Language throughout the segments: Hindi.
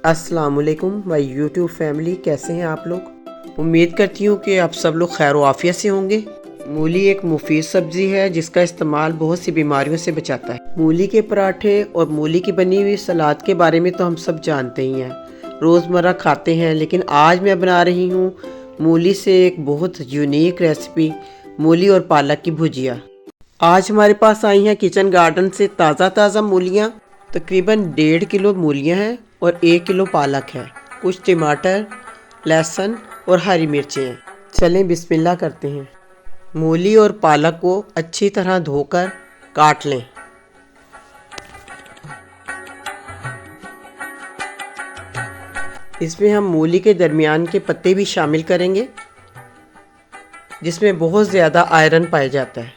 अस्सलामुअलैकुम माय यूट्यूब फैमिली, कैसे हैं आप लोग। उम्मीद करती हूँ कि आप सब लोग खैर आफियत से होंगे। मूली एक मुफीद सब्ज़ी है जिसका इस्तेमाल बहुत सी बीमारियों से बचाता है। मूली के पराठे और मूली की बनी हुई सलाद के बारे में तो हम सब जानते ही हैं, रोज़मर्रा खाते हैं। लेकिन आज मैं बना रही हूँ मूली से एक बहुत यूनिक रेसिपी, मूली और पालक की भुजिया। आज हमारे पास आई हैं किचन गार्डन से ताज़ा मूलियाँ। तकरीबन 1.5 किलो मूलियाँ हैं और 1 किलो पालक है। कुछ टमाटर, लहसुन और हरी मिर्चें हैं। चलें बिस्मिल्लाह करते हैं। मूली और पालक को अच्छी तरह धोकर काट लें। इसमें हम मूली के दरमियान के पत्ते भी शामिल करेंगे जिसमें बहुत ज़्यादा आयरन पाया जाता है।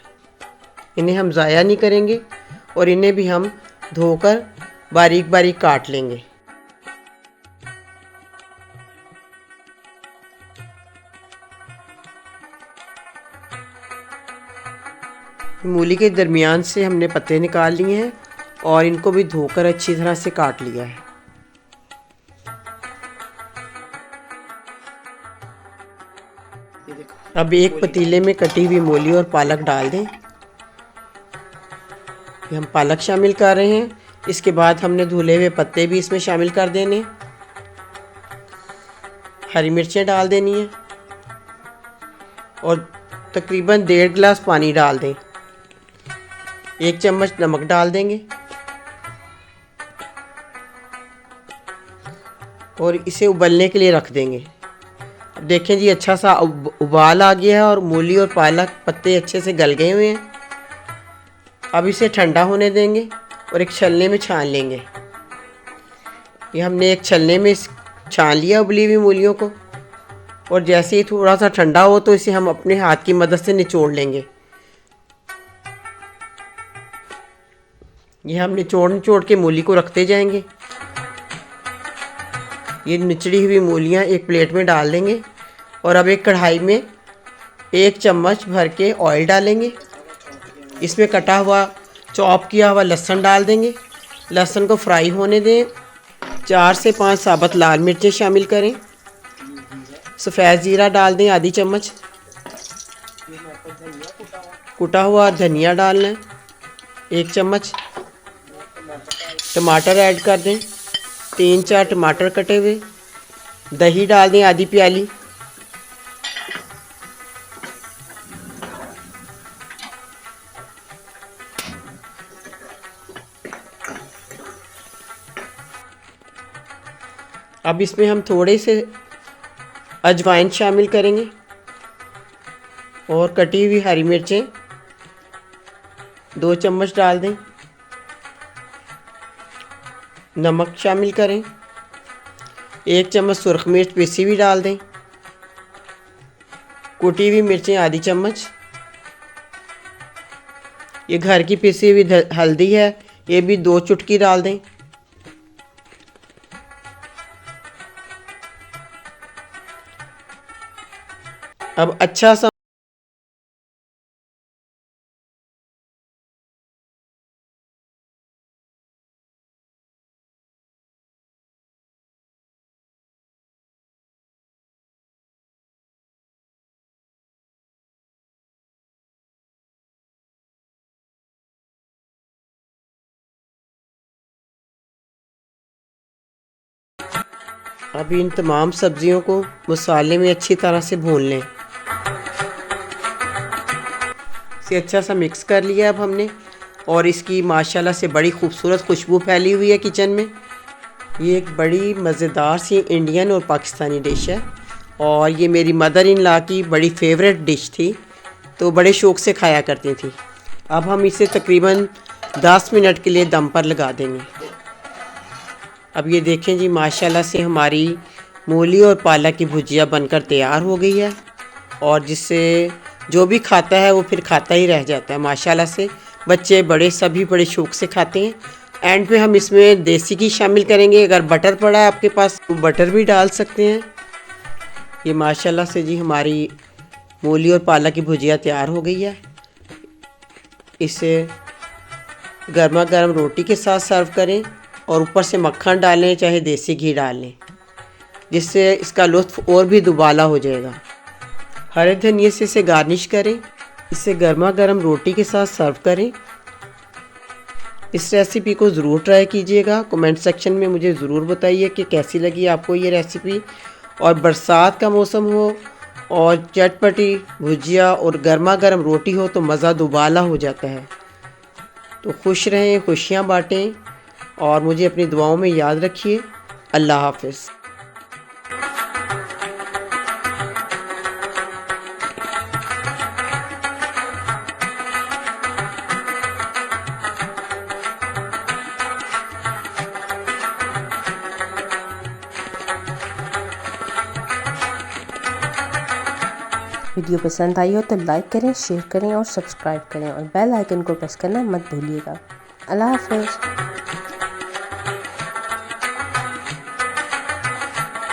इन्हें हम ज़ाया नहीं करेंगे और इन्हें भी हम धोकर बारीक बारीक काट लेंगे। मूली के दरमियान से हमने पत्ते निकाल लिए हैं और इनको भी धोकर अच्छी तरह से काट लिया है। अब एक पतीले में कटी हुई मूली और पालक डाल दें। ये हम पालक शामिल कर रहे हैं। इसके बाद हमने धुले हुए पत्ते भी इसमें शामिल कर देने। हरी मिर्चें डाल देनी है और तकरीबन 1.5 गिलास पानी डाल दें। 1 चम्मच नमक डाल देंगे और इसे उबलने के लिए रख देंगे। अब देखें जी, अच्छा सा उबाल आ गया है और मूली और पालक पत्ते अच्छे से गल गए हुए हैं। अब इसे ठंडा होने देंगे और एक छलने में छान लेंगे। ये हमने एक छलने में छान लिया उबली हुई मूलियों को, और जैसे ही थोड़ा सा ठंडा हो तो इसे हम अपने हाथ की मदद से निचोड़ लेंगे। ये हम निचोड़ के मूली को रखते जाएंगे। ये निचड़ी हुई मूलियाँ एक प्लेट में डाल देंगे और अब एक कढ़ाई में 1 चम्मच भर के ऑयल डालेंगे। इसमें कटा हुआ चॉप किया हुआ लहसुन डाल देंगे। लहसुन को फ्राई होने दें। 4 से 5 साबुत लाल मिर्चें शामिल करें। सफ़ेद ज़ीरा डाल दें आधी चम्मच। कुटा हुआ धनिया डालना है 1 चम्मच। टमाटर ऐड कर दें, 3-4 टमाटर कटे हुए। दही डाल दें आधी प्याली। अब इसमें हम थोड़े से अजवाइन शामिल करेंगे और कटी हुई हरी मिर्चें 2 चम्मच डाल दें। नमक शामिल करें। 1 चम्मच सुरख मिर्च पीसी हुई डाल दें। कुटी हुई मिर्चें आधी चम्मच। ये घर की पीसी हुई हल्दी है, ये भी 2 चुटकी डाल दें। अब अच्छा सा अब इन तमाम सब्जियों को मसाले में अच्छी तरह से भून लें। इसे अच्छा सा मिक्स कर लिया अब हमने, और इसकी माशाल्लाह से बड़ी खूबसूरत खुशबू फैली हुई है किचन में। ये एक बड़ी मज़ेदार सी इंडियन और पाकिस्तानी डिश है और ये मेरी मदर इन लॉ की बड़ी फेवरेट डिश थी, तो बड़े शौक़ से खाया करती थी। अब हम इसे तकरीबन 10 मिनट के लिए दम पर लगा देंगे। अब ये देखें जी, माशाल्लाह से हमारी मूली और पालक की भुजिया बनकर तैयार हो गई है और जिससे जो भी खाता है वो फिर खाता ही रह जाता है माशाल्लाह से। बच्चे बड़े सभी बड़े शौक़ से खाते हैं। एंड पे हम इसमें देसी घी शामिल करेंगे। अगर बटर पड़ा है आपके पास तो बटर भी डाल सकते हैं। ये माशाल्लाह से जी हमारी मूली और पालक की भुजिया तैयार हो गई है। इसे गर्मा गर्म रोटी के साथ सर्व करें और ऊपर से मक्खन डालें चाहे देसी घी डाल लें, जिससे इसका लुत्फ़ और भी दुबाला हो जाएगा। हरे धनिए से इसे गार्निश करें। इसे गर्मा गर्म रोटी के साथ सर्व करें। इस रेसिपी को ज़रूर ट्राई कीजिएगा। कमेंट सेक्शन में मुझे ज़रूर बताइए कि कैसी लगी आपको ये रेसिपी। और बरसात का मौसम हो और चटपटी भुजिया और गर्मा गर्म रोटी हो तो मज़ा दुबाला हो जाता है। तो खुश रहें, खुशियाँ बाँटें और मुझे अपनी दुआओं में याद रखिए। अल्लाह हाफ़िज़। वीडियो पसंद आई हो तो लाइक करें, शेयर करें और सब्सक्राइब करें और बेल आइकन को प्रेस करना मत भूलिएगा। अल्लाह हाफ़िज़।